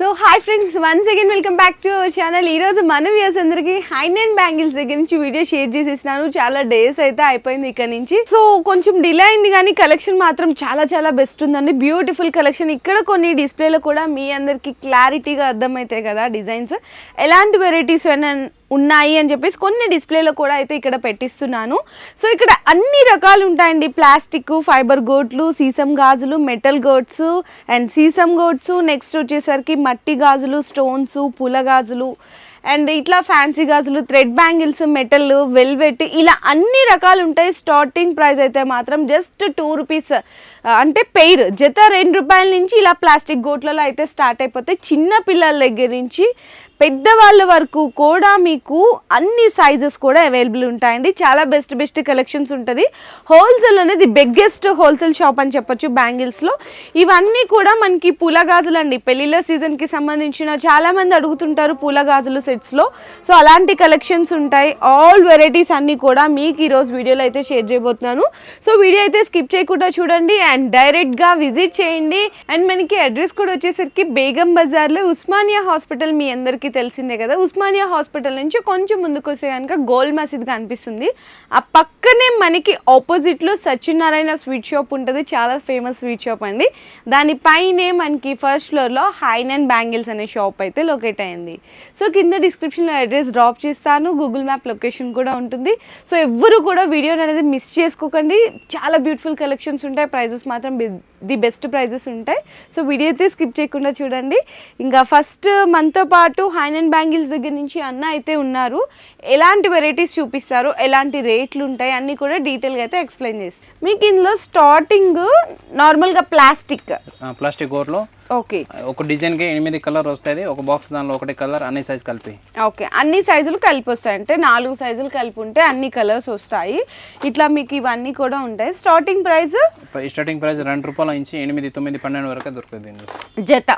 So hi friends, once again welcome back to our channel. ఈరోజు మన views అందరికి హైన్ and bangles దగ్గర నుంచి వీడియో షేర్ చేసేసినాను. చాలా డేస్ అయితే అయిపోయింది ఇక్కడ నుంచి. సో కొంచెం డిలే అయింది కానీ కలెక్షన్ మాత్రం చాలా చాలా బెస్ట్ ఉందండి. Beautiful collection. ఇక్కడ కొన్ని డిస్ప్లేలో కూడా మీ అందరికి క్లారిటీగా అర్థమవుతాయి కదా డిజైన్స్, ఎలాంటి వెరైటీస్ ఉన్నాయి అని చెప్పేసి కొన్ని డిస్ప్లేలో కూడా అయితే ఇక్కడ పెట్టిస్తున్నాను. సో ఇక్కడ అన్ని రకాలు ఉంటాయండి. ప్లాస్టిక్, ఫైబర్ గోట్లు, సీసం గాజులు, metal goats and sesame goats, next వచ్చేసరికి మట్టి గాజులు, స్టోన్స్, పూల గాజులు అండ్ ఇట్లా ఫ్యాన్సీ గాజులు, థ్రెడ్ బ్యాంగిల్స్, మెటల్, వెల్వెట్, ఇలా అన్ని రకాలు ఉంటాయి. స్టార్టింగ్ ప్రైస్ అయితే మాత్రం జస్ట్ 2 రూపీస్, అంటే పెయిర్ జత 2 రూపాయల నుంచి ఇలా ప్లాస్టిక్ గోట్లలో అయితే స్టార్ట్ అయిపోతాయి. చిన్న పిల్లల దగ్గర నుంచి పెద్దవాళ్ళ వరకు కూడా మీకు అన్ని సైజెస్ కూడా అవైలబుల్ ఉంటాయండి. చాలా బెస్ట్ కలెక్షన్స్ ఉంటుంది. హోల్సేల్ అనేది బిగ్గెస్ట్ హోల్సేల్ షాప్ అని చెప్పొచ్చు బ్యాంగిల్స్లో. ఇవన్నీ కూడా మనకి పూల గాజులు అండి. పెళ్ళిళ్ళ సీజన్కి సంబంధించిన చాలామంది అడుగుతుంటారు పూల గాజులు సెట్స్లో. సో అలాంటి కలెక్షన్స్ ఉంటాయి. ఆల్ వెరైటీస్ అన్నీ కూడా మీకు ఈరోజు వీడియోలో అయితే షేర్ చేయబోతున్నాను. సో వీడియో అయితే స్కిప్ చేయకుండా చూడండి అండ్ డైరెక్ట్గా విజిట్ చేయండి. అండ్ మనకి అడ్రస్ కూడా వచ్చేసరికి బేగం బజార్లో ఉస్మానియా హాస్పిటల్, మీ అందరికీ తెలిసిందే కదా. ఉస్మానియా హాస్పిటల్ నుంచి కొంచెం ముందుకు వస్తే కనుక గోల్ మసీద్ కనిపిస్తుంది. ఆ పక్కనే మనకి ఆపోజిట్లో సత్యనారాయణ స్వీట్ షాప్ ఉంటుంది. చాలా ఫేమస్ స్వీట్ షాప్ అండి. దానిపైనే మనకి ఫస్ట్ ఫ్లోర్లో హైన్ అండ్ బ్యాంగిల్స్ అనే షాప్ అయితే లొకేట్ అయింది. సో కింద డిస్క్రిప్షన్లో అడ్రస్ డ్రాప్ చేస్తాను, గూగుల్ మ్యాప్ లొకేషన్ కూడా ఉంటుంది. సో ఎవ్వరు కూడా వీడియో అనేది మిస్ చేసుకోకండి. చాలా బ్యూటిఫుల్ కలెక్షన్స్ ఉంటాయి. ప్రైజెస్ మాత్రం ది బెస్ట్ ప్రైజెస్ ఉంటాయి. సో వీడియో అయితే స్కిప్ చేయకుండా చూడండి. ఇంకా ఫస్ట్ మనతో పాటు హైన్ అండ్ బ్యాంగిల్స్ దగ్గర నుంచి అన్న అయితే ఉన్నారు. ఎలాంటి వెరైటీస్ చూపిస్తారు, ఎలాంటి రేట్లు ఉంటాయి అన్నీ కూడా డీటెయిల్గా అయితే ఎక్స్ప్లెయిన్ చేస్తారు. మీకు ఇందులో స్టార్టింగ్ నార్మల్గా ప్లాస్టిక్ గోర్లో ఓకే, ఒక డిజైన్ కి 8 కలర్ వస్తాయి. ఒక బాక్స్ దానిలో ఒకటి కలర్, అన్ని సైజ్ కలిపి. ఓకే, అన్ని సైజులు కలిపి వస్తాయి. అంటే 4 సైజులు కలిపి ఉంటే అన్ని కలర్స్ వస్తాయి. ఇట్లా మీకు ఇవన్నీ కూడా ఉంటాయి. స్టార్టింగ్ ప్రైస్ 2 రూపాయల నుంచి 8, 9, 12 వరకు దొరుకుతుంది జత.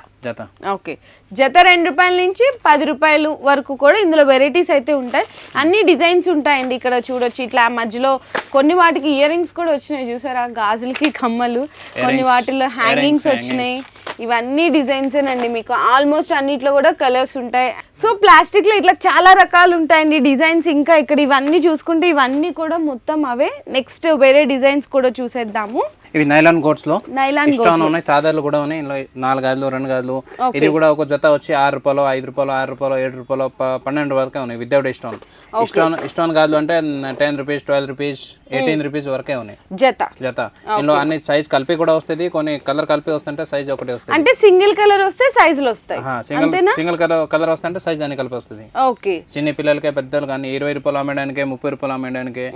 ఓకే, జత 2 రూపాయల నుంచి 10 రూపాయలు వరకు కూడా ఇందులో వెరైటీస్ అయితే ఉంటాయి. అన్ని డిజైన్స్ ఉంటాయండి. ఇక్కడ చూడొచ్చు. ఇట్లా మధ్యలో కొన్ని వాటికి ఇయర్ రింగ్స్ కూడా వచ్చినాయి చూసారా, గాజులకి కమ్మలు, కొన్ని వాటిలో హ్యాంగింగ్స్ వచ్చినాయి. ఇవన్నీ డిజైన్స్ అండి. మీకు ఆల్మోస్ట్ అన్నిట్లో కూడా కలర్స్ ఉంటాయి. సో ప్లాస్టిక్ లో ఇట్లా చాలా రకాలు ఉంటాయండి డిజైన్స్. ఇంకా ఇక్కడ ఇవన్నీ చూసుకుంటే ఇవన్నీ కూడా మొత్తం అవే. నెక్స్ట్ వేరే డిజైన్స్ కూడా చూసేద్దాము. ఇవి నైలాన్ గోట్స్ లో ఇష్టం ఉన్నాయి, సాదాలు కూడా ఉన్నాయి. ఇందులో 4 గాజులు, 2 గాజులు. ఇది కూడా ఒక జత వచ్చి 6 రూపాయలు, 5 రూపాయలు, 6 రూపాయలు, 7 రూపాయలు, 12 వరకే ఉన్నాయి. వితౌట్ ఇష్టం గాజులు అంటే 10 రూపీస్, 12 రూపీస్, 18 రూపీస్ వరకే ఉన్నాయి జత. ఇందులో అన్ని సైజ్ కలిపి కూడా వస్తుంది. కొన్ని కలర్ కలిపి వస్తుంటే సైజ్ ఒకటి వస్తుంది. అంటే సింగిల్ కలర్ వస్తే సైజులు వస్తాయి. సింగిల్ కలర్ వస్తుంటే సైజ్ అన్ని కలిపి వస్తుంది. చిన్న పిల్లలకి, పెద్దలు కానీ 20 రూపాయలు అమ్మడానికి, 30 రూపాయలు అమ్మడానికి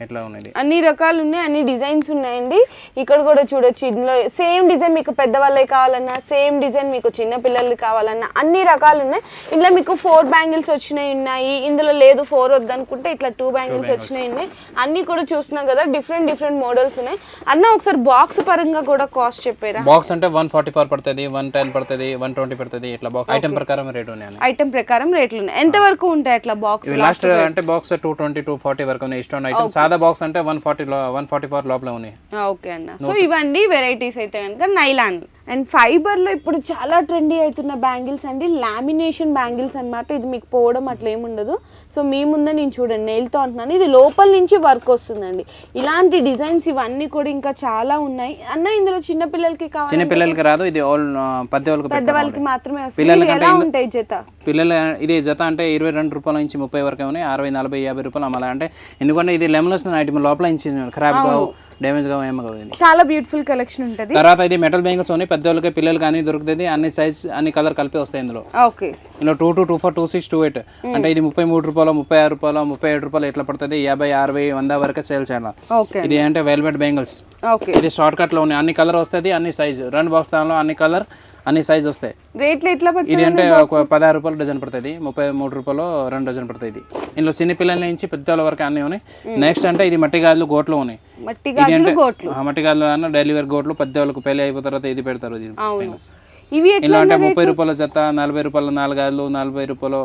ఇట్లా ఉన్నాయి. అన్ని రకాలు ఉన్నాయి, అన్ని డిజైన్స్ ఉన్నాయండి. ఇక్కడ కూడా చూడొచ్చు. ఇందులో సేమ్ డిజైన్ మీకు పెద్దవాళ్ళకి కావాలన్నా, సేమ్ డిజైన్ మీకు చిన్న పిల్లలకి కావాలన్నా అన్ని రకాలు ఉన్నాయి. ఇందులో మీకు 4 బ్యాంగిల్స్ వచ్చినాయి ఉన్నాయి. ఇందులో లేదు 4 వద్దనుకుంటే ఇట్లా 2 బ్యాంగిల్స్ వచ్చినాయి ఉన్నాయి. అన్ని కూడా చూస్తున్నాం కదా, డిఫరెంట్ మోడల్స్ ఉన్నాయి. అన్న ఒకసారి బాక్స్ పరంగా కూడా కాస్ట్ చెప్పారా? బాక్స్ అంటే 144 పడుతుంది, 110 పడుతుంది, 120 పడుతుంది. ఇట్లా బాక్స్ ఐటమ్ ప్రకారం రేట్ ఉన్నాయి. ఐటమ్ ప్రకారం రేట్లు ఉన్నాయి. ఎంత వరకు ఉంటాయి అట్లా బాక్స్? లాస్ట్ అంటే బాక్స్ 220, 240 వరకు ఉన్నాయి. ఇష్టం ఐటమ్. సాదా బాక్స్ అంటే 144 లోపల ఉన్నాయి. ఓకే అన్న. సో ఇవన్నీ వెరైటీస్ అయితే కనుక నైలాన్ అండ్ ఫైబర్ లో ఇప్పుడు చాలా ట్రెండీ అవుతున్న బ్యాంగిల్స్ అండి. లామినేషన్ బ్యాంగిల్స్ అన్నమాట. ఇది మీకు పోవడం అట్లా ఏముండదు. సో మీ ముందే నేను చూడండి, నెయిల్తో అంటున్నాను. ఇది లోపల నుంచి వర్క్ వస్తుందండి. ఇలాంటి డిజైన్స్ ఇవన్నీ కూడా ఇంకా చాలా ఉన్నాయి అన్న. ఇందులో చిన్న పిల్లలకి కావాలి, చిన్న పిల్లలకి రాదు. ఇది పెద్దవాళ్ళకి మాత్రమే వస్తుంది. ఎలా ఉంటాయి జత? పిల్లలు ఇది జత అంటే 22 రూపాయల నుంచి 30 వరకు ఉన్నాయి. 60, 40, 50 రూపాయలు అమ్మాలి. అంటే ఎందుకంటే ఇది లెమన్లెస్ ఐటమ్, లోపల నుంచి ఖరాబ్ కావు, డ్యామేజ్ గా ఏమో. చాలా బ్యూటిఫుల్ కలెక్షన్ ఉంటుంది. తర్వాత ఇది మెటల్ బ్యాంగిల్స్ ఉన్నాయి. పెద్దవాళ్ళకి, పిల్లలకి అన్ని దొరుకుతుంది. అన్ని సైజ్, అన్ని కలర్ కలిపి వస్తాయి ఇందులో. ఓకే, ఇందులో 22, 24, 26, 28 అంటే ఇది 33 రూపాయలు, 36 రూపాయలు, 37 రూపాయలు ఇట్లా పడుతుంది. 50, 60, 100 వరకు సేల్ చేయాలి. ఇది అంటే వెల్వెట్ బ్యాంగిల్స్. ఇది షార్ట్ కట్ లో ఉన్నాయి. అన్ని కలర్ వస్తుంది, అన్ని సైజ్. 2 బాక్స్ దానిలో అన్ని కలర్, అన్ని సైజ్ వస్తాయి. రేట్లు ఎట్లా పడుతుంది? ఇది అంటే ఒక 16 రూపాయలు డజన్ పడుతుంది. 33 రూపాయలు 2 డజన్ పడుతుంది. ఇందులో చిన్న పిల్లల నుంచి పెద్దల వరకు అన్ని ఉన్నాయి. నెక్స్ట్ అంటే ఇది మట్టి గాజులు గోట్లు ఉన్నాయి. మట్టి గాజులు అన్న డైలీ వేర్ గోట్లు. పెద్దవాళ్ళకు పెళ్లి అయిపోయిన తర్వాత ఇది పెడతారు. ఇలా అంటే 30 రూపాయల జత, 40 రూపాయలు 4 గాజులు, 40 రూపాయలు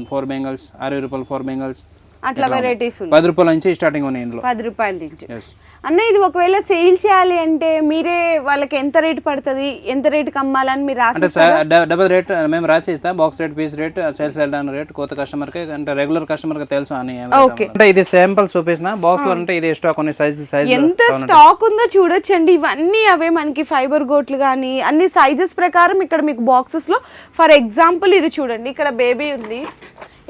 4 బెంగల్స్, 60 రూపాయలు 4 బెంగల్స్. అట్లా వెరైటీస్ 10 రూపాయల నుంచి స్టార్టింగ్ ఉన్నాయి. ఇందులో 10 రూపాయల నుంచి. అన్న ఇది ఒకవేళ సేల్ చేయాలి అంటే మీరే వాళ్ళకి ఎంత రేట్ పడుతుంది, ఎంత రేటుకి అమ్మాలని మీరు అంటే డబుల్ రేట్ మేము రాసి ఇస్తాం, box rate, piece rate, sales rate కొత్త కస్టమర్ కి అంటే రెగ్యులర్ కస్టమర్ కి తెలుసు అని. అంటే ఇది శాంపుల్ చూపిస్తున్నా, బాక్స్ లో అంటే ఇది స్టాక్ కొన్ని సైజ్ ఎంత స్టాక్ ఉందో చూడొచ్చండి. ఇవన్నీ అవే మనకి ఫైబర్ గోట్లు కానీ అన్ని సైజెస్ ప్రకారం ఇక్కడ మీకు బాక్సెస్ లో ఫర్ ఎగ్జాంపుల్ ఇది చూడండి, ఇక్కడ బేబీ ఉంది,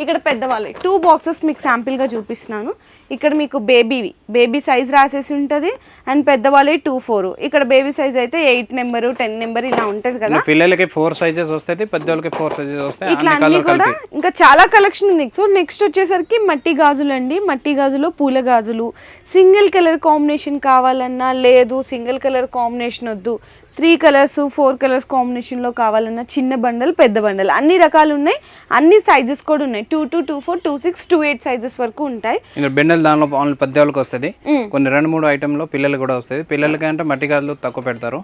ఇక్కడ పెద్దవాళ్ళు 2 బాక్సెస్ మీకు శాంపిల్ గా చూపిస్తున్నాను. ఇక్కడ మీకు బేబీ సైజ్ రాసేసి ఉంటుంది అండ్ పెద్దవాళ్ళే 2-4. ఇక్కడ బేబీ సైజ్ అయితే 8 నెంబర్ 10 నెంబర్ ఇలా ఉంటది కదా. పిల్లలకి 4 సైజెస్ వస్తాయి, పెద్దవాళ్ళకి 4 సైజెస్ వస్తాయి. ఇట్లా అన్ని కూడా ఇంకా చాలా కలెక్షన్ ఉంది. సో నెక్స్ట్ వచ్చేసరికి మట్టి గాజులు అండి. మట్టి గాజులో పూల గాజులు సింగిల్ కలర్ కాంబినేషన్ కావాలన్నా, లేదు సింగిల్ కలర్ కాంబినేషన్ వద్దు 3 కలర్స్ 4 కలర్స్ కాంబినేషన్లో కావాలన్నా చిన్న బండల్ పెద్ద బండల్ అన్ని రకాలు ఉన్నాయి. అన్ని సైజెస్ కూడా ఉన్నాయి. 22, 24, 26, 28 సైజెస్ వరకు ఉంటాయి. బెండల్ దానిలో ఓన్లీ పెద్దవాళ్ళకి వస్తుంది, కొన్ని 2-3 ఐటమ్ లో పిల్లలు కూడా వస్తుంది. పిల్లలకి అంటే మట్టి గాజులు తక్కువ పెడతారు.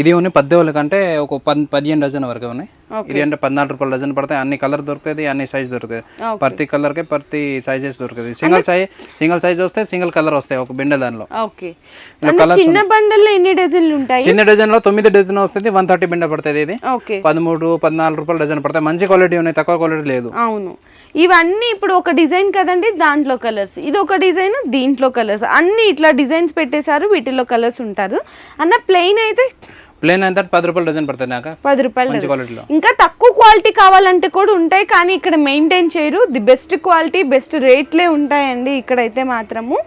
ఇది ఉన్నాయి పెద్దవాళ్ళకి అంటే ఒక 15 డజన్ వరకు ఉన్నాయి. ఇది అంటే 14 రూపాయలు డజన్ పడతాయి. అన్ని కలర్ దొరుకుతుంది, అన్ని సైజ్ దొరుకుతుంది. ప్రతి కలర్ కి ప్రతి సైజెస్ దొరుకుతుంది. సింగిల్ సైజ్ వస్తే సింగిల్ కలర్ వస్తాయి ఒక బెండల్ దానిలో. చిన్న బండల్లో ఎన్ని డజన్లు ఉంటాయి? చిన్న డజన్ లో 9 డజన్ వస్తుంది, 130 బిండ పడుతుంది. ఇది 13-14 రూపాయలు డజన్ పడతాయి. మంచి క్వాలిటీ ఉన్నాయి, తక్కువ క్వాలిటీ లేదు. అవును, ఇవన్నీ ఇప్పుడు ఒక డిజైన్ కదండి, దాంట్లో కలర్స్, ఇది ఒక డిజైన్, దీంట్లో కలర్స్, అన్ని ఇట్లా డిజైన్స్ పెట్టేశారు, వీటిలో కలర్స్ ఉంటారు. అన్న ప్లెయిన్ అయితే 10 రూపాయలు డజన్ పడుతుంది. నాకు 10 రూపాయలు. ఇంకా తక్కువ క్వాలిటీ కావాలంటే కూడా ఉంటాయి, కానీ ఇక్కడ మెయింటైన్ చేయరు. ది బెస్ట్ క్వాలిటీ బెస్ట్ రేట్లే ఉంటాయండి ఇక్కడైతే మాత్రము.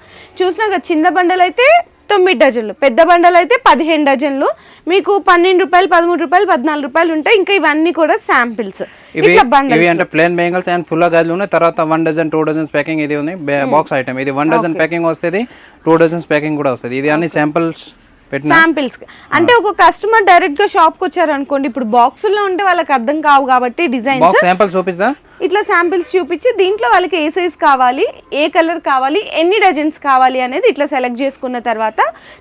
చూసినాక చిన్న బండలు అయితే 9 డజన్లు, పెద్ద బండలు అయితే 15 డజన్లు, మీకు 12 రూపాయలు 13 రూపాయలు 14 రూపాయలు ఉంటాయి. ఇంకా ఇవన్నీ కూడా శాంపిల్స్. ఇవి అంటే ప్లేన్ బెంగల్స్ అండ్ ఫుల్ గాజులు ఉన్నాయి. తర్వాత 1 డజన్ 2 డజన్స్ ప్యాకింగ్ ఇది ఉంది బాక్స్ ఐటమ్. ఇది 1 డజన్ ప్యాకింగ్ వస్తుంది, 2 డజన్స్ ప్యాకింగ్ కూడా వస్తుంది. ఇది అన్ని శాంపిల్స్ శాంపిల్స్. అంటే ఒక కస్టమర్ డైరెక్ట్ గా షాప్ కి వచ్చారు అనుకోండి, ఇప్పుడు బాక్స్ లో ఉంటే వాళ్ళకి అర్థం కావు కాబట్టి డిజైన్స్ శాంపిల్స్ చూపిస్తా, ఇట్లా శాంపిల్స్ చూపించి దీంట్లో వాళ్ళకి ఏ సైజ్ కావాలి, ఏ కలర్ కావాలి, ఎన్ని డజన్స్ కావాలి అనేది ఇట్లా సెలెక్ట్ చేసుకున్న తర్వాత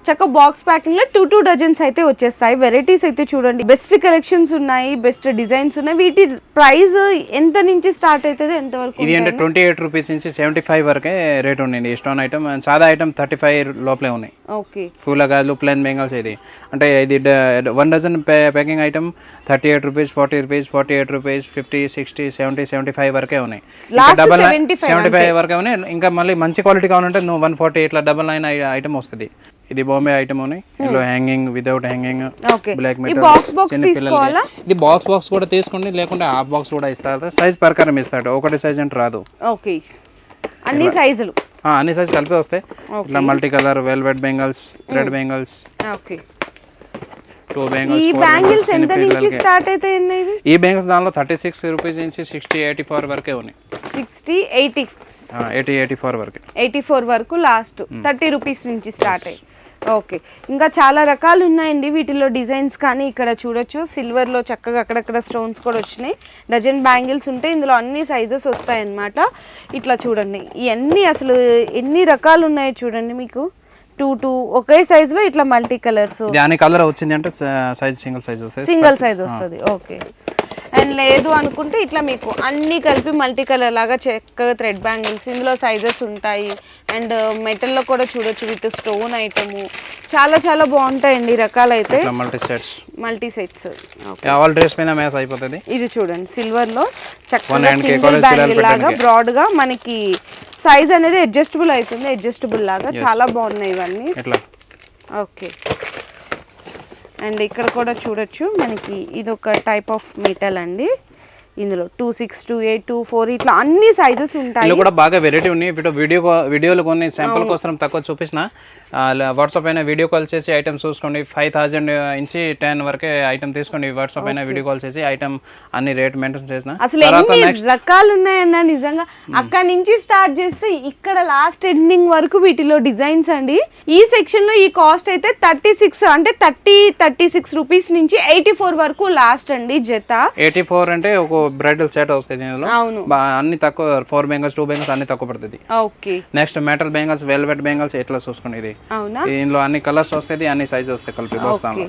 చక్కగా బాక్స్ ప్యాకింగ్ లో 2 డజన్స్ అయితే వచ్చేస్తాయి. వెరైటీస్ అయితే చూడండి, బెస్ట్ కలెక్షన్స్ ఉన్నాయి, బెస్ట్ డిజైన్స్ ఉన్నాయి. వీటి ప్రైస్ ఎంత నుంచి స్టార్ట్ అవుతుంది, ఎంత వరకు? ఇది అంటే 28 రూపీస్ నుంచి 75 వరకే రేట్ ఉంది. స్టోన్ ఐటమ్, సాదా ఐటమ్ 35 లోపలే ఉన్నాయి. ఓకే, పూల గాజులు ప్లేన్ బెంగల్స్. ఇది అంటే ఇది 1 dozen packing item 38 rupees, 40 rupees, 48 rupees, 50, 60, 70, 75 వరకే ఉన్నాయి. 75 వరకే ఉన్నాయి. ఇంకా మళ్ళీ మంచి క్వాలిటీ కావాలంటే నువ్వు 140 ఇట్లా 99 ఐటమ్ వస్తుంది. ఇది బాంబే ఐటమ్ ఉన్నాయి. ఇందులో hanging, without hanging, black metal. చిన్న పిల్లలకి ఇది బాక్స్ కూడా తీసుకోండి, లేకుంటే హాఫ్ బాక్స్ కూడా ఇస్తారు. సైజ్ ప్రకారం ఇస్తాడు, ఒకటి సైజ్ అంటే రాదు. ఓకే, అన్ని సైజులు అన్ని సైజ్ కలిపి వస్తాయి. ఇట్లా multi colour velvet bangles, thread bangles. Okay, 2 bangles. ఈ బ్యాంగిల్స్ ఎంత నుంచి స్టార్ట్ అవుతాయి? ఈ బ్యాంగిల్స్ దానిలో 36 రూపీస్ నుంచి 60, 84 వరకే ఉన్నాయి. 60, 80, 84 వరకు. 84 వరకు లాస్ట్ 30 రూపీస్ నుంచి స్టార్ట్ అయ్యి. ఓకే, ఇంకా చాలా రకాలు ఉన్నాయండి వీటిలో డిజైన్స్. కానీ ఇక్కడ చూడొచ్చు సిల్వర్లో చక్కగా అక్కడక్కడ స్టోన్స్ కూడా వచ్చినాయి. డజన్ బ్యాంగిల్స్ ఉంటాయి, ఇందులో అన్ని సైజెస్ వస్తాయి అన్నమాట. ఇట్లా చూడండి, ఇవన్నీ అసలు ఎన్ని రకాలు ఉన్నాయో చూడండి. మీకు 2 ఒకే సైజ్ లో ఇట్లా మల్టీ కలర్స్. దాని కలర్ వచ్చింది అంటే సైజ్ సింగిల్ సైజ్ వస్తుంది. ఓకే, అండ్ లేదు అనుకుంటే ఇట్లా మీకు అన్ని కలిపి మల్టీ కలర్ లాగా చక్కగా థ్రెడ్ బ్యాంగిల్స్. ఇందులో సైజెస్ ఉంటాయి అండ్ మెటల్లో కూడా చూడొచ్చు విత్ స్టోన్ ఐటమ్. చాలా చాలా బాగుంటాయండి రకాలు అయితే. మల్టీ సెట్స్ ఆల్ డ్రెస్ పైన మ్యాచ్ అయిపోతుంది. ఇది చూడండి సిల్వర్ లో చక్కగా సింగిల్ బ్యాంగిల్ లాగా బ్రాడ్ గా మనకి సైజ్ అనేది అడ్జస్టబుల్ అవుతుంది, అడ్జస్టబుల్ లాగా. చాలా బాగున్నాయి ఇవన్నీ. ఓకే, అండ్ ఇక్కడ కూడా చూడొచ్చు మనకి ఇది ఒక టైప్ ఆఫ్ మెటల్ అండి. ఇందులో 26, 28, 24 ఇట్లా అన్ని సైజెస్ ఉంటాయి. ఇందులో కూడా బాగా వెరైటీ ఉన్నాయి. ఇప్పుడు వీడియోలు కొన్ని శాంపుల్ కోసం తక్కువ చూపిస్తున్నా. వాట్సాప్ అయినా వీడియో కాల్ చేసి ఐటమ్ చూసుకోండి. 5000 నుంచి 10 వరకే ఐటమ్ తీసుకోండి. వాట్సాప్ అయినా వీడియో కాల్ చేసి ఐటమ్ అన్ని రేట్ మెయింటైన్ చేసిన. అసలు ఎన్ని రకాలు ఉన్నాయన్నా నిజంగా. అక్కడ నుంచి స్టార్ట్ చేస్తే ఇక్కడ లాస్ట్ ఎండింగ్ వరకు వీటిలో డిజైన్స్ అండి. ఈ సెక్షన్ లో ఈ కాస్ట్ అయితే 36 అంటే 36 రూపీస్ నుంచి 84 వరకు లాస్ట్ అండి జత. 84 అంటే ఒక బ్రైడల్ సెట్ వస్తుంది. అన్ని తక్కువ 4 బెంగల్స్ 2 బెంగల్స్ అన్ని తక్కువ పడుతుంది. Okay, next metal bangles, velvet bangles ఎట్లా చూసుకోండి. ఇది ఇందులో అన్ని కలర్స్ వస్తాయి, అన్ని సైజ్ వస్తాయి కలిపి వస్తాము.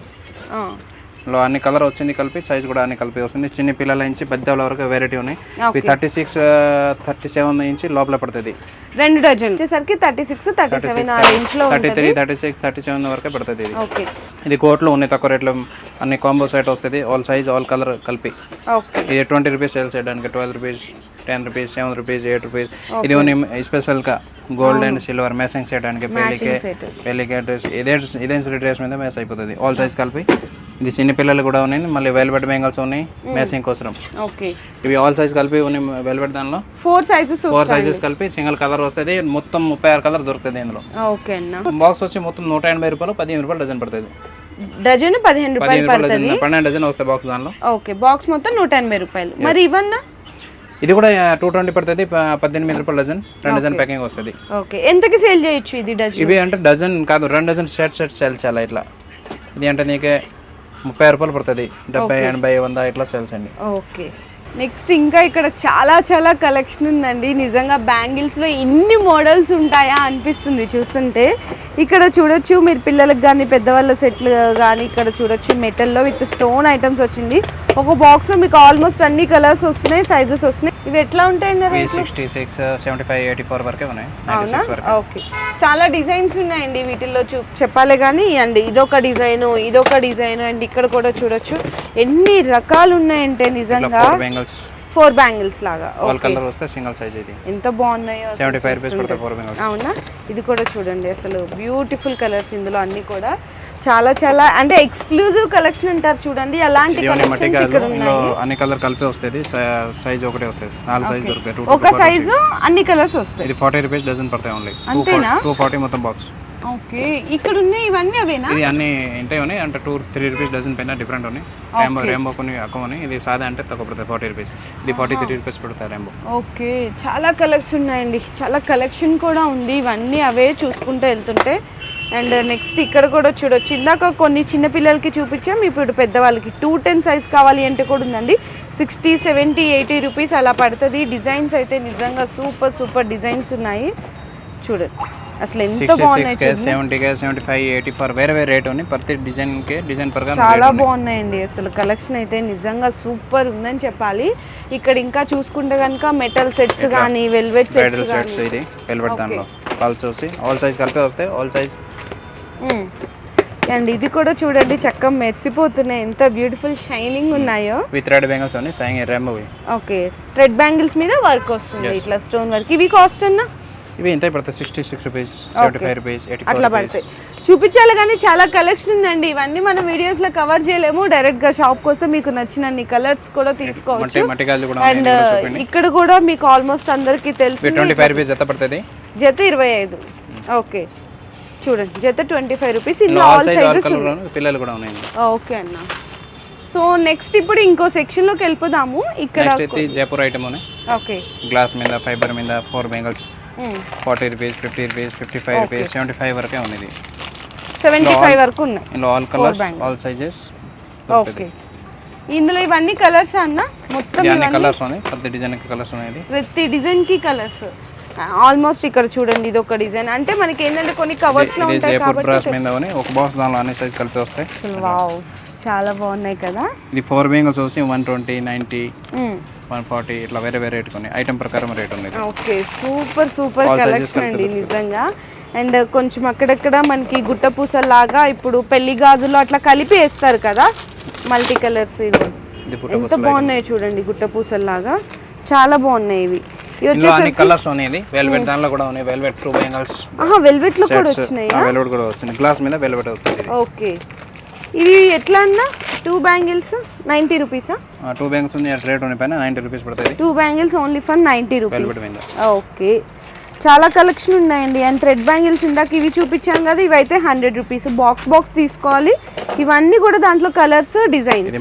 లో అన్ని కలర్ వచ్చింది కలిపి, సైజ్ కూడా అన్ని కలిపి వస్తుంది. చిన్న పిల్లల నుంచి పెద్దల వరకు వెరైటీ ఉన్నాయి. ఇవి 36, 37 ఇంచి లోపల పడుతుంది. 2 డజన్ వచ్చేసరికి 36, 37 ఆ రేంజ్ లో 33, 36, 37 వరకు పడుతుంది. ఇది ఓకే. ఇది కోట్లు ఉన్నాయి తక్కువ రేట్లో, అన్ని కాంబో సెట్ వస్తుంది. ఆల్ సైజ్ ఆల్ కలర్ కలిపి. ఓకే. ఇది 20 రూపీస్ సేల్ చేయడానికి, 12 రూపీస్, 10 రూపీస్, 7 రూపీస్, 8 రూపీస్. ఇది ఓన్లీ స్పెషల్ గా గోల్డ్ అండ్ సిల్వర్ మ్యాచింగ్ చేయడానికి, పెళ్లికి డ్రెస్ ఇదే డ్రెస్ మీద మ్యాచ్ అయిపోతుంది. ఆల్ సైజ్ కలిపి. ఇది చిన్న పిల్లలు కూడా ఉన్నాయి, మళ్ళీ వెల్వెట్ బెంగల్స్ ఉన్నాయి మ్యాచింగ్ కోసం. ఓకే. ఇవి ఆల్ సైజ్ కలిపి ఉన్నాయి. వెల్వెట్ దానిలో 4 సైజెస్ కలిపి సింగిల్ కలర్ వస్తుంది. మొత్తం 36 కలర్ దొరుకుతుంది ఇందులో. ఓకే అన్న. బాక్స్ వచ్చి మొత్తం 180 రూపాయలు, 15 రూపాయలు డజన్ పడుతుంది. డజన్ 15 రూపాయలు పడుతుంది. 12 డజన్ వస్తాయి బాక్స్ దానిలో. ఓకే. బాక్స్ మొత్తం 180 రూపాయలు. మరి ఇవన్నా ఇది కూడా 220 పడుతుంది, 18 రూపాయలు డజన్. 2 డజన్ ప్యాకింగ్ వస్తుంది. ఓకే. ఎంతకి సేల్ చేయొచ్చు ఇది డజన్? ఇవి అంటే డజన్ కాదు, 2 డజన్ సెట్ సేల్ చేయాలి ఇట్లా. ఇది అంటే నీకే 30 రూపాయలు పడుతుంది. 70, 80, 100 ఇట్లా సేల్స్ అండి. ఓకే. నెక్స్ట్ ఇంకా ఇక్కడ చాలా కలెక్షన్ ఉందండి. నిజంగా బ్యాంగిల్స్లో ఇన్ని మోడల్స్ ఉంటాయా అనిపిస్తుంది చూస్తుంటే. ఇక్కడ చూడొచ్చు మీరు పిల్లలకు కానీ పెద్దవాళ్ళ సెట్లు కానీ ఇక్కడ చూడొచ్చు మెటల్లో విత్ స్టోన్ ఐటమ్స్ వచ్చింది. ఒక బాక్స్లో మీకు ఆల్మోస్ట్ అన్ని కలర్స్ వస్తున్నాయి, సైజెస్ వస్తున్నాయి. ఇవి ఎట్లా ఉంటాయి? 66, 75, 84 వరకే ఉన్నాయి. ఓకే. చాలా డిజైన్స్ ఉన్నాయండి వీటిల్లో చెప్పాలి కానీ అండి. ఇదొక డిజైన్ అండ్ ఇక్కడ కూడా చూడొచ్చు ఎన్ని రకాలు ఉన్నాయంటే నిజంగా. 4 బ్యాంగిల్స్ లాగా ఆల్ కలర్ వస్తే సింగిల్ సైజ్. ఇది ఎంత బాగున్నాయో. 75 రూపీస్ పడతాయి 4 బ్యాంగిల్స్. అవునా? ఇది కూడా చూడండి అసలు బ్యూటిఫుల్ కలర్స్ ఇందులో అన్ని కూడా చాలా అంటే ఎక్స్క్లూజివ్ కలెక్షన్ అంటారు చూడండి. అలాంటి కలెక్షన్స్ ఇక్కడ ఉన్నాయి. అన్ని కలర్ కలిపి వస్తది. సైజ్ ఒకటే వస్తది. 4 సైజ్ దొరుకుతాయి. ఒక సైజు అన్ని కలర్స్ వస్తాయి. ఇది 40 రూపీస్ డజన్ పడతాయి ఓన్లీ. అంతేనా? 240 మొత్తం బాక్స్. ఓకే. ఇక్కడ ఉన్నాయి ఇవన్నీ అవేనా? ఇది అన్ని ఉంటాయి ఉన్నాయి అంటే 2-3 రూపీస్ డజన్ పైన డిఫరెంట్ ఉన్నాయి. రెయిన్బో కొన్ని అకౌని. ఇది సాదా అంటే తక్కువ పడతాయి 40 రూపీస్. ఇది 43 రూపీస్ పడతాయి రెయిన్బో. ఓకే. చాలా కలెక్షన్ ఉన్నాయండి, చాలా కలెక్షన్ కూడా ఉంది. ఇవన్నీ అవే చూసుకుంటూ వెళ్తుంటే. అండ్ నెక్స్ట్ ఇక్కడ కూడా చూడొచ్చు. ఇందాక కొన్ని చిన్న పిల్లలకి చూపించాం, ఇప్పుడు పెద్దవాళ్ళకి 210 సైజ్ కావాలి అంటే కూడా ఉందండి. 60, 70, 80 రూపీస్ అలా పడుతుంది. డిజైన్స్ అయితే నిజంగా సూపర్ డిజైన్స్ ఉన్నాయి చూడండి. అసలు ఎంత బాగున్నాయి. 70, 75, 84 వేరే రేట్ ఉన్నాయి. ప్రతి డిజైన్ ప్రకారం చాలా బాగున్నాయండి. అసలు కలెక్షన్ అయితే నిజంగా సూపర్ ఉందని చెప్పాలి. ఇక్కడ ఇంకా చూసుకుంటే కనుక మెటల్ సెట్స్ కానీ వెల్వెట్ సెట్స్. ఇది వెల్వెట్ దానిలో ఆల్ సైజ్ కలిపి వస్తాయి. All size. అండ్ ఇది కూడా చూడండి చక్కగా మెరిసిపోతున్నాయి. ఎంత బ్యూటిఫుల్ షైనింగ్ ఉన్నాయో. విత్ థ్రెడ్ బ్యాంగిల్స్ ఉన్నాయి. Sighing rainbow. Okay. Thread bangles మీద వర్క్ వస్తుంది ఇట్లా స్టోన్ వర్క్. ఇవి కాస్ట్ అన్నా? ఇవి ఎంత పడతాయి? 66 రూపీస్, 75 రూపీస్, 84 అట్లా పడతాయి. చూపించాలి కానీ చాలా కలెక్షన్ ఉందండి. ఇవన్నీ మనం వీడియోస్ లో కవర్ చేయలేము. డైరెక్ట్ గా షాప్ కోసం మీకు నచ్చినన్ని కలర్స్ కూడా తీసుకోవచ్చు. అండ్ ఇక్కడ కూడా మీకు ఆల్మోస్ట్ అందరికి తెలుసు 25 రూపీస్ జత పడుతుంది. జత 25. ఓకే. చూడండి జత 25 రూపీస్. ఇందులో ఆల్ సైజెస్ పిల్లలు కూడా ఉన్నాయి. ఓకే అన్న. సో నెక్స్ట్ ఇప్పుడు ఇంకో సెక్షన్ లోకి వెళ్ళిపోదాము. ఇక్కడ జైపూర్ ఐటమ్ ఉన్నాయి. ఓకే. గ్లాస్ మీద, ఫైబర్ మీద 4 బెంగల్స్ 40 రూపీస్, 50 రూపీస్, 55 రూపీస్, 75 వరకే ఉంది. 75 వరకు ఉన్నాయి. ఇందులో all colours, all sizes. Okay. ఇందులో ఇవన్నీ కలర్స్ అన్న మొత్తం ఇవన్నీ కలర్స్ ఉన్నాయి. ప్రతి డిజైన్ కి కలర్స్ ఉన్నాయి. ప్రతి డిజైన్ కి కలర్స్ ఆల్మోస్ట్ ఇక్కడ చూడండి. ఇది ఒక డిజైన్ అంటే మనకి ఏంటంటే కొన్ని కవర్స్ లో ఉంటాయి కాబట్టి ఒక బాక్స్ దానిలో అన్ని సైజ్ కలిపి వస్తాయి. వావ్ చాలా బాగున్నాయి కదా. ఇది 4 బెంగల్స్ వచ్చి 120, 90, 140 ఇట్లా వేరే రేట్ కొన్ని ఐటమ్ ప్రకారం రేట్ ఉంది. ఓకే. సూపర్ కలెక్షన్ అండి నిజంగా. అండ్ కొంచెం అక్కడక్కడ మనకి గుట్ట పూసలాగా ఇప్పుడు పెళ్లి గాజులు అట్లా కలిపి వేస్తారు కదా మల్టీ కలర్స్. ఇది ఎంత బాగున్నాయి చూడండి. గుట్ట పూసలాగా చాలా బాగున్నాయి ఇవి. అన్ని కలర్స్ ఉన్నాయి. వెల్వెట్ దానిలో కూడా ఉన్నాయి. Velvet 2 bangles. వెల్వెట్ లో కూడా వచ్చినాయి. వెల్వెట్ కూడా వచ్చింది. గ్లాస్ మీద వెల్వెట్ వస్తుంది. ఓకే. ఇవి ఎట్లా అన్నా 2 బ్యాంగిల్స్ 90 రూపీసా? 2 బ్యాంగిల్స్ ఉంది రేట్ ఉంది పైన 90 రూపీస్ పడుతుంది. 2 bangles only for 90 rupees. Okay. చాలా కలెక్షన్ ఉన్నాయండి. అండ్ థ్రెడ్ బ్యాంగిల్స్ ఇందాక ఇవి చూపించాం కదా, ఇవైతే 100 రూపీస్. బాక్స్ తీసుకోవాలి. ఇవన్నీ కూడా దాంట్లో కలర్స్ డిజైన్స్.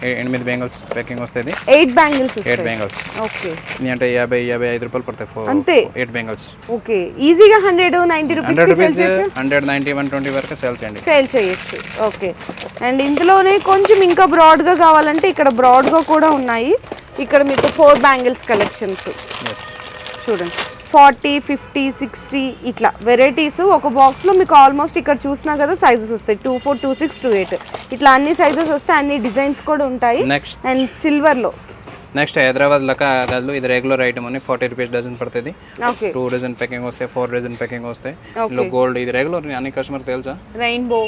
8 బ్యాంగిల్స్ ప్యాకింగ్ వస్తుంది. 8 బ్యాంగిల్స్. ఓకే. అంటే 50-55 రూపాయలు పడతాయి అంతే. 8 బ్యాంగిల్స్. ఓకే. ఈజీగా 190 రూపీస్ 190, 120 వరకు సేల్ చేయొచ్చు. ఓకే. అండ్ ఇందులోనే కొంచెం ఇంకా బ్రాడ్ గా కావాలంటే ఇక్కడ బ్రాడ్ గా కూడా ఉన్నాయి. ఇక్కడ మీకు 4 బ్యాంగిల్స్ కలెక్షన్స్ చూడండి. 40, 50, 60 ఇట్లా వెరైటీస్ ఒక బాక్స్లో మీకు ఆల్మోస్ట్ ఇక్కడ చూసినా కదా సైజెస్ వస్తాయి 24, 26, 28 ఇట్లా అన్ని సైజెస్ వస్తాయి, అన్ని డిజైన్స్ కూడా ఉంటాయి. అండ్ సిల్వర్లో నెక్స్ట్ హైదరాబాద్ లకా గాజులు ఇది రెగ్యులర్ ఐటమ్ అని 40 రూపీస్ డజన్ పడుతుంది. 2 డజన్ ప్యాకింగ్ వస్తాయి, 4 డజన్ ప్యాకింగ్ వస్తాయి. ఇందులో గోల్డ్ ఇది రెగ్యులర్ అన్ని కస్టమర్ తెలుసా, రెయిన్బో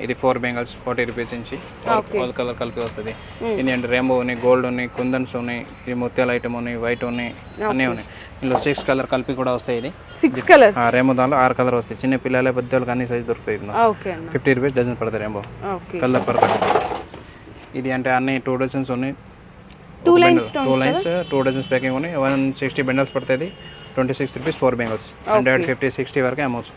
ఇది 4 బెంగల్స్ 40 రూపీస్ నుంచి ఆల్ కలర్ కలిపి వస్తుంది. ఇది అంటే రెయిన్బో ఉన్నాయి, గోల్డ్ ఉన్నాయి, కుందన్స్ ఉన్నాయి, ఇది ముత్యాల ఐటమ్ ఉన్నాయి, వైట్ ఉన్నాయి, అన్నీ ఉన్నాయి. ఇందులో 6 కలర్ కలిపి కూడా వస్తాయి. ఇది 6 కలర్స్ రెయిన్బో దాంట్లో 6 కలర్ వస్తాయి. చిన్న పిల్లల పెద్దలకు అన్ని సైజ్ దొరుకుతాయి. 50 రూపీస్ డజన్ పడుతుంది రెయిన్బో కలర్ పడుతుంది. ఇది అంటే అన్ని 2 డజన్స్ ఉన్నాయి, 2 లైన్స్ 2 డజన్స్ ప్యాకింగ్ ఉన్నాయి. 160 బండల్స్ పడుతుంది. 26 రూపీస్ 4 బెంగల్స్ 150, 60 వరకు అమౌంట్.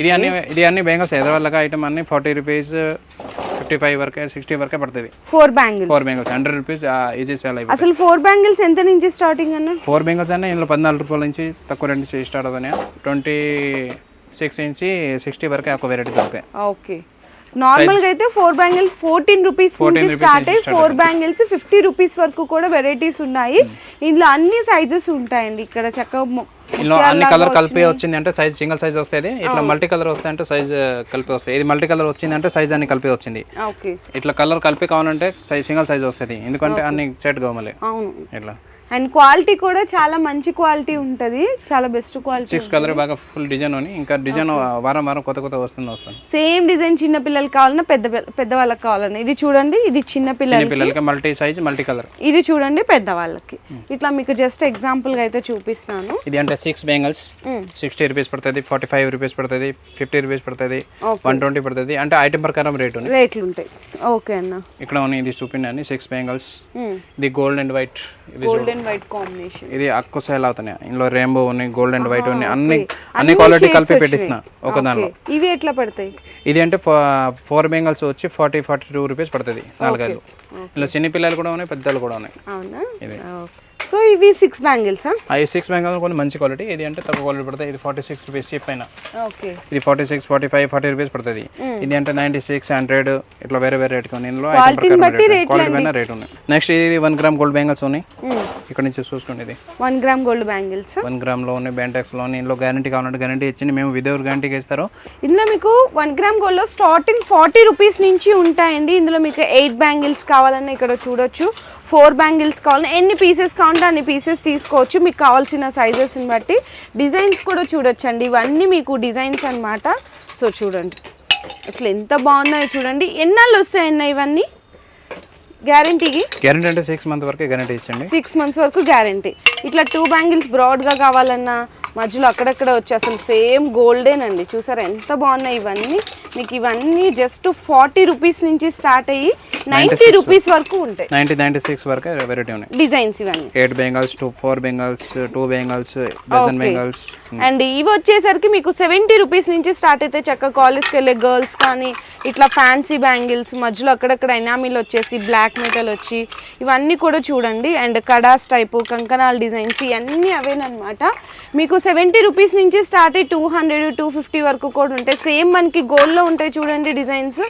ఇది అన్ని బెంగల్స్ హైదరాబాద్ లగా ఐటమ్ అన్ని 40 రూపీస్ 55 వరకే 60 వరకే పడుతుంది. 4 బెంగల్స్ 100 రూపీస్ ఈజీ సేల్ అయిపోతుంది. అసలు 4 బెంగల్స్ ఎంత నుంచి స్టార్టింగ్ అన్న? 4 బెంగల్స్ అన్న ఇందులో 14 రూపాయల నుంచి తక్కువ రేట్ నుంచి స్టార్ట్ అవుతున్నాయి. 26 నుంచి 60 వరకే ఒక వెరైటీ దొరుకుతాయి. ఓకే, నార్మల్ గా అయితే 4 బ్యాంగిల్స్ 14 రూపీస్ నుంచి స్టార్ట్ అయ్యి 4 బ్యాంగిల్స్ 50 రూపీస్ వరకు కూడా వెరైటీస్ ఉన్నాయి. ఇందులో అన్ని సైజెస్ ఉంటాయండి. ఇక్కడ చక్కగా ఇందులో అన్ని కలర్ కలిపి వచ్చింది అంటే సైజ్ సింగిల్ సైజ్ వస్తుంది. ఇట్లా మల్టీ కలర్ వస్తాయి అంటే సైజ్ కలిపి వస్తాయి. ఇది మల్టీ కలర్ వచ్చింది అంటే సైజ్ అన్ని కలిపి వచ్చింది. ఇట్లా కలర్ కలిపి కావాలంటే సింగిల్ సైజ్ వస్తుంది, ఎందుకంటే అన్ని సెట్ కావాలి. ఇట్లా అండ్ క్వాలిటీ కూడా చాలా మంచి క్వాలిటీ ఉంటుంది, చాలా బెస్ట్ క్వాలిటీ. 6 కలర్ బాగా ఫుల్ డిజైన్ అని ఇంకా డిజైన్ వారం కొత్త వస్తుంది. సేమ్ డిజైన్ చిన్న పిల్లలకి కావాలన్నా పెద్ద వాళ్ళకి కావాలన్నా. ఇది చూడండి, ఇది చిన్న పిల్లలకి మల్టీ సైజ్ మల్టీ కలర్. ఇది చూడండి పెద్ద వాళ్ళకి. ఇట్లా మీకు జస్ట్ ఎగ్జాంపుల్ గా అయితే చూపిస్తాను. ఇది అంటే 6 బెంగల్స్ 60 రూపీస్ పడుతుంది, 45 రూపీస్ పడుతుంది, 50 రూపీస్ పడుతుంది, 120 పడుతుంది. అంటే ఐటమ్ ప్రకారం రేట్లు ఉంటాయి. ఓకే అన్న, ఇక్కడ ఉన్నాయి ఇది చూపిండి 6 బెంగల్స్. ఇది gold and white, white combination. ఇది అక్కువ సేల్ అవుతున్నాయి. ఇందులో రెయిన్బో ఉన్నాయి, గోల్డ్ అండ్ వైట్ ఉన్నాయి, అన్ని క్వాలిటీ కలిపి పెట్టిస్తున్నా ఒక దానిలో. ఇవి ఎట్లా పడతాయి? ఇది అంటే 4 బెంగల్స్ వచ్చి 42 రూపీస్ పడుతుంది 4 గల్లు. ఇందులో చిన్న పిల్లలు కూడా ఉన్నాయి, పెద్దలు కూడా ఉన్నాయి. అవునా? సో ఇవి 6 బ్యాంగిల్స్. ఈ 6 బ్యాంగిల్స్ కొన్ని మంచి క్వాలిటీ. ఇది అంటే తక్కువ క్వాలిటీ పడుతుంది. ఇది 46 రూపీస్ చీప్ పైన. ఓకే, ఇది 46, 45, 40 రూపీస్ పడుతుంది. ఇది అంటే 96, 100 ఇట్లా వేరే రేట్ ఉన్నాయి. ఇందులో క్వాలిటీ పైన రేట్ ఉన్నాయి. నెక్స్ట్ ఇది 1 గ్రామ్ గోల్డ్ బ్యాంగిల్స్ ఉన్నాయి. ఇక్కడ నుంచి చూసుకోండి, ఇది 1 గ్రామ్ గోల్డ్ బ్యాంగిల్స్ 1 గ్రామ్ లో ఉన్నాయి. బెంటెక్స్ లో ఇందులో గ్యారంటీ కావాలంటే గ్యారంటీ ఇచ్చింది మేము వితౌట్ గ్యారంటీకి ఇస్తారు. ఇందులో మీకు 1 గ్రామ్ గోల్డ్ లో స్టార్టింగ్ 40 రూపీస్ నుంచి ఉంటాయండి. ఇందులో మీకు 8 బ్యాంగిల్స్ కావాలన్నా ఇక్కడ చూడొచ్చు, 4 బ్యాంగిల్స్ కావాలన్నా ఎన్ని పీసెస్ కావాలంటే అన్ని పీసెస్ తీసుకోవచ్చు మీకు కావాల్సిన సైజెస్ని బట్టి. డిజైన్స్ కూడా చూడొచ్చండి, ఇవన్నీ మీకు డిజైన్స్ అన్నమాట. సో చూడండి అసలు ఎంత బాగున్నాయో చూడండి. ఎన్నాళ్ళు వస్తాయన్న ఇవన్నీ? గ్యారంటీ అంటే 6 మంత్స్ వరకు గ్యారంటీ ఇచ్చండి. 6 మంత్స్ వరకు గ్యారంటీ. ఇట్లా 2 బ్యాంగిల్స్ బ్రాడ్గా కావాలన్నా మధ్యలో అక్కడక్కడ వచ్చి అసలు సేమ్ గోల్డేనండి. చూసారా ఎంత బాగున్నాయి ఇవన్నీ. మీకు ఇవన్నీ జస్ట్ 40 రూపీస్ నుంచి స్టార్ట్ అయ్యి 90 రూపీస్ వరకు ఉంటాయి. 96 వరకు వెరైటీ ఉన్నాయి డిజైన్స్ ఇవన్నీ. 8 bangles, 4 bangles, 2 bangles, dozen bangles. And ఇవి వచ్చేసరికి మీకు 70 రూపీస్ నుంచి స్టార్ట్ అయితే చక్కగా కాలేజ్కి వెళ్ళే గర్ల్స్ కానీ ఇట్లా ఫ్యాన్సీ బ్యాంగిల్స్ మధ్యలో అక్కడక్కడ ఎనామిల్ వచ్చేసి బ్లాక్ మెటల్ వచ్చి ఇవన్నీ కూడా చూడండి. And kadas type Kankanala designs ఇవన్నీ అవేనమాట. మీకు 70 రూపీస్ నుంచి స్టార్ట్ అయ్యి 200, 250 వరకు కూడా ఉంటాయి. సేమ్ మనకి గోల్డ్లో ఉంటాయి చూడండి డిజైన్స్,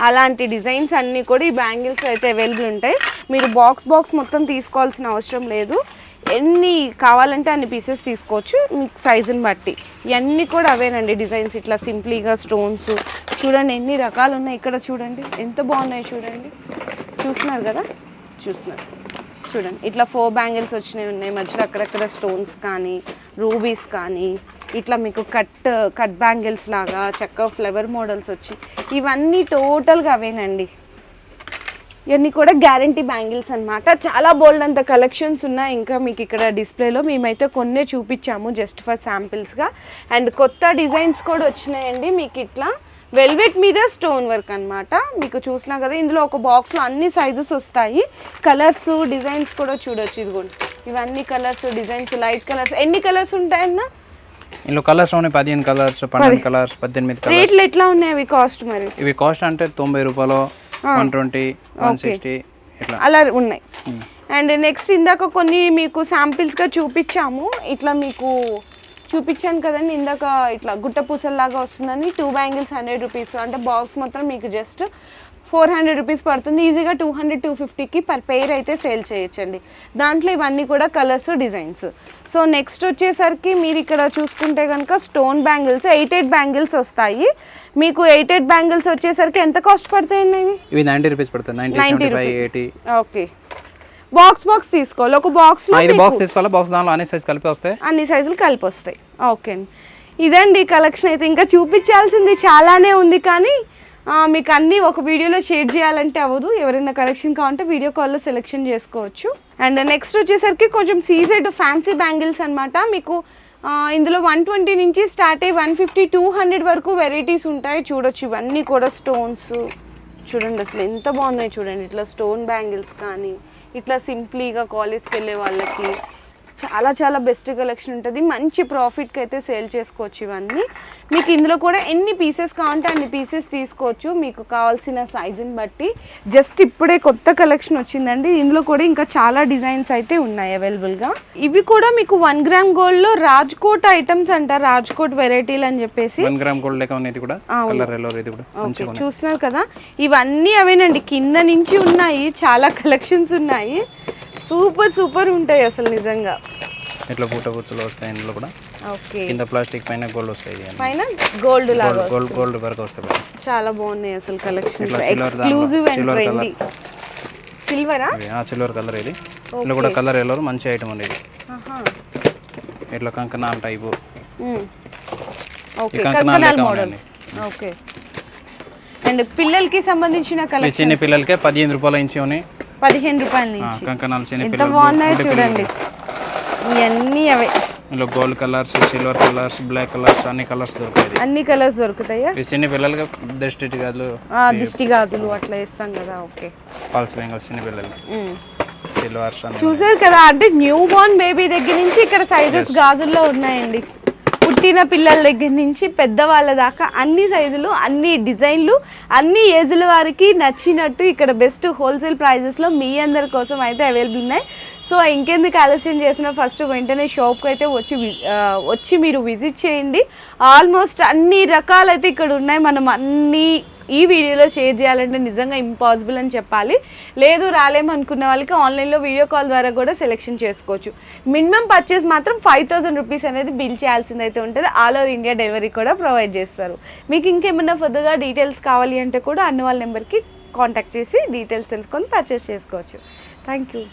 అలాంటి డిజైన్స్ అన్నీ కూడా ఈ బ్యాంగిల్స్ అయితే అవైలబుల్ ఉంటాయి. మీరు బాక్స్ మొత్తం తీసుకోవాల్సిన అవసరం లేదు, ఎన్ని కావాలంటే అన్ని పీసెస్ తీసుకోవచ్చు మీకు సైజుని బట్టి. ఇవన్నీ కూడా అవేనండి డిజైన్స్. ఇట్లా సింప్లీగా స్టోన్స్ చూడండి ఎన్ని రకాలు ఉన్నాయి. ఇక్కడ చూడండి ఎంత బాగున్నాయి చూడండి. చూస్తున్నారు కదా, చూడండి ఇట్లా 4 బ్యాంగిల్స్ వచ్చినవి ఉన్నాయి. మధ్యలో అక్కడక్కడ స్టోన్స్ కానీ రూబీస్ కానీ ఇట్లా మీకు కట్ బ్యాంగిల్స్ లాగా చక్కగా ఫ్లవర్ మోడల్స్ వచ్చి ఇవన్నీ టోటల్గా అవేనండి. ఇవన్నీ కూడా గ్యారంటీ బ్యాంగిల్స్ అనమాట. చాలా బోల్డ్ అంత కలెక్షన్స్ ఉన్నాయి. ఇంకా మీకు ఇక్కడ డిస్ప్లేలో మేమైతే కొన్నే చూపించాము జస్ట్ ఫర్ శాంపిల్స్గా. అండ్ కొత్త డిజైన్స్ కూడా వచ్చినాయండి. మీకు ఇట్లా వెల్వెట్ మీద స్టోన్ వర్క్ అనమాట. మీకు చూసినా కదా ఇందులో ఒక బాక్స్లో అన్ని సైజెస్ వస్తాయి. కలర్స్ డిజైన్స్ కూడా చూడొచ్చు. ఇదిగోండి ఇవన్నీ కలర్స్ డిజైన్స్, లైట్ కలర్స్. ఎన్ని కలర్స్ ఉంటాయన్నా? ఇందులో కలర్స్ ఉన్నాయి 15 కలర్స్, 12 కలర్స్, 18 కలర్స్. రేట్లు ఎట్లా ఉన్నాయి అవి కాస్ట్? మరి ఇవి కాస్ట్ అంటే 90 రూపాయలు, 120, 160 ఇట్లా అలా ఉన్నాయి. అండ్ నెక్స్ట్ ఇందాక కొన్ని మీకు శాంపిల్స్గా చూపించాము. ఇట్లా మీకు చూపించాను కదండి ఇందాక, ఇట్లా గుట్ట పూసల్లాగా వస్తుందని 2 బ్యాంగిల్స్ 100 రూపీస్. అంటే బాక్స్ మొత్తం మీకు జస్ట్ 400 రూపీస్ పడుతుంది. ఈజీగా 200-250కి పర్ పెయిర్ అయితే సేల్ చేయొచ్చండి. దాంట్లో ఇవన్నీ కూడా కలర్స్ డిజైన్స్. సో నెక్స్ట్ వచ్చేసరికి మీరు ఇక్కడ చూసుకుంటే కనుక స్టోన్ బ్యాంగిల్స్ 8 బ్యాంగిల్స్ వస్తాయి మీకు. 8 బ్యాంగిల్స్ వచ్చేసరికి ఎంత కాస్ట్ పడతాయండి ఇవి 90 రూపీస్ పడతాయి. 90, 75, 80. ఓకే, బాక్స్ తీసుకోవాలి. ఒక బాక్స్ తీసుకోవాలి. బాక్స్ దానిలో అన్ని సైజ్ కలిపి వస్తాయి. అన్ని సైజులు కలిపి వస్తాయి. ఓకే అండి, ఇదండి కలెక్షన్. అయితే ఇంకా చూపించాల్సింది చాలానే ఉంది, కానీ మీకు అన్నీ ఒక వీడియోలో షేర్ చేయాలంటే అవ్వదు. ఎవరైనా కలెక్షన్ కావాలంటే వీడియో కాల్లో సెలెక్షన్ చేసుకోవచ్చు. అండ్ నెక్స్ట్ వచ్చేసరికి కొంచెం సీజెడ్ ఫ్యాన్సీ బ్యాంగిల్స్ అనమాట. మీకు ఇందులో 120 నుంచి స్టార్ట్ అయ్యి 150-200 వరకు వెరైటీస్ ఉంటాయి. చూడొచ్చు, ఇవన్నీ కూడా స్టోన్స్ చూడండి అసలు ఎంత బాగున్నాయి చూడండి. ఇట్లా స్టోన్ బ్యాంగిల్స్ కానీ ఇట్లా సింప్లీగా కాలేజ్కి వెళ్ళే వాళ్ళకి చాలా బెస్ట్ కలెక్షన్ ఉంటుంది. మంచి ప్రాఫిట్కి అయితే సేల్ చేసుకోవచ్చు ఇవన్నీ. మీకు ఇందులో కూడా ఎన్ని పీసెస్ కావాలంటే అన్ని పీసెస్ తీసుకోవచ్చు మీకు కావాల్సిన సైజుని బట్టి. జస్ట్ ఇప్పుడే కొత్త కలెక్షన్ వచ్చిందండి. ఇందులో కూడా ఇంకా చాలా డిజైన్స్ అయితే ఉన్నాయి అవైలబుల్గా. ఇవి కూడా మీకు 1 గ్రామ్ గోల్డ్లో రాజ్కోట్ ఐటమ్స్ అంటారు, రాజ్కోట్ వెరైటీలు అని చెప్పేసి. 1 గ్రామ్ గోల్డ్ లెక్క ఉంది. ఇది కూడా కలర్ ఎల్లో, ఇది కూడా ఓకే, చూస్తున్నారు కదా, ఇవన్నీ అవేనండి. కింద నుంచి ఉన్నాయి, చాలా కలెక్షన్స్ ఉన్నాయి. సూపర్ ఉంటాయి అసలు నిజంగా. ఇట్లా పూటలు వస్తాయి ఇందులో కూడా. ఓకే, కింద ప్లాస్టిక్ పైన గోల్డ్ వస్తాయి. పైన గోల్డ్ లాగా గోల్డ్ వర్క్ వస్తాయి. చాలా బాగున్నాయి అసలు కలెక్షన్స్. Exclusive and trendy. సిల్వరా? Silver colour. ఇది ఇందులో కూడా కలర్ ఎల్లో మంచి ఐటమ్ ఉంది. ఇది ఇట్లా కంకణాల టైపు. ఓకే, కంకణాల మోడల్. ఓకే, అండ్ పిల్లలకి సంబంధించిన కలెక్షన్. చిన్న పిల్లలకే 15 రూపాయల నుంచి ఉన్నాయి. 15 రూపాయల నుంచి కంకణాలు చిన్న ఎంత బాగున్నాయి చూడండి. ఇవన్నీ అవే. ఇందులో gold colours, silver colours, black colours అన్ని కలర్స్ దొరుకుతాయి. అన్ని కలర్స్ దొరుకుతాయా? చిన్న పిల్లలకి దిష్టి గాజులు అట్లా వేస్తాం కదా. ఓకే, పల్స్ బెంగల్స్ చిన్న పిల్లలకి సిల్వర్స్. చూసారు కదా, అంటే న్యూ బోర్న్ బేబీ దగ్గర నుంచి ఇక్కడ సైజెస్ గాజుల్లో ఉన్నాయండి. పుట్టిన పిల్లల దగ్గర నుంచి పెద్దవాళ్ళ దాకా అన్ని సైజులు, అన్ని డిజైన్లు, అన్ని ఏజ్ల వారికి నచ్చినట్టు ఇక్కడ బెస్ట్ హోల్సేల్ ప్రైజెస్లో మీ అందరి కోసం అయితే అవైలబుల్ ఉన్నాయి. సో ఇంకెందుకు ఆలస్యం చేసినా ఫస్ట్ వెంటనే షాప్కి అయితే వచ్చి మీరు విజిట్ చేయండి. ఆల్మోస్ట్ అన్ని రకాలైతే ఇక్కడ ఉన్నాయి. మనం అన్నీ ఈ వీడియోలో షేర్ చేయాలంటే నిజంగా ఇంపాసిబుల్ అని చెప్పాలి. లేదు రాలేమనుకున్న వాళ్ళకి ఆన్లైన్లో వీడియో కాల్ ద్వారా కూడా సెలెక్షన్ చేసుకోవచ్చు. మినిమం పర్చేస్ మాత్రం 5000 రూపీస్ అనేది బిల్ చేయాల్సింది అయితే ఉంటుంది. ఆల్ ఓవర్ ఇండియా డెలివరీ కూడా ప్రొవైడ్ చేస్తారు. మీకు ఇంకేమైనా ఫర్దర్గా డీటెయిల్స్ కావాలి అంటే కూడా అన్ని వాళ్ళ నెంబర్కి కాంటాక్ట్ చేసి డీటెయిల్స్ తెలుసుకొని పర్చేస్ చేసుకోవచ్చు. Thank you.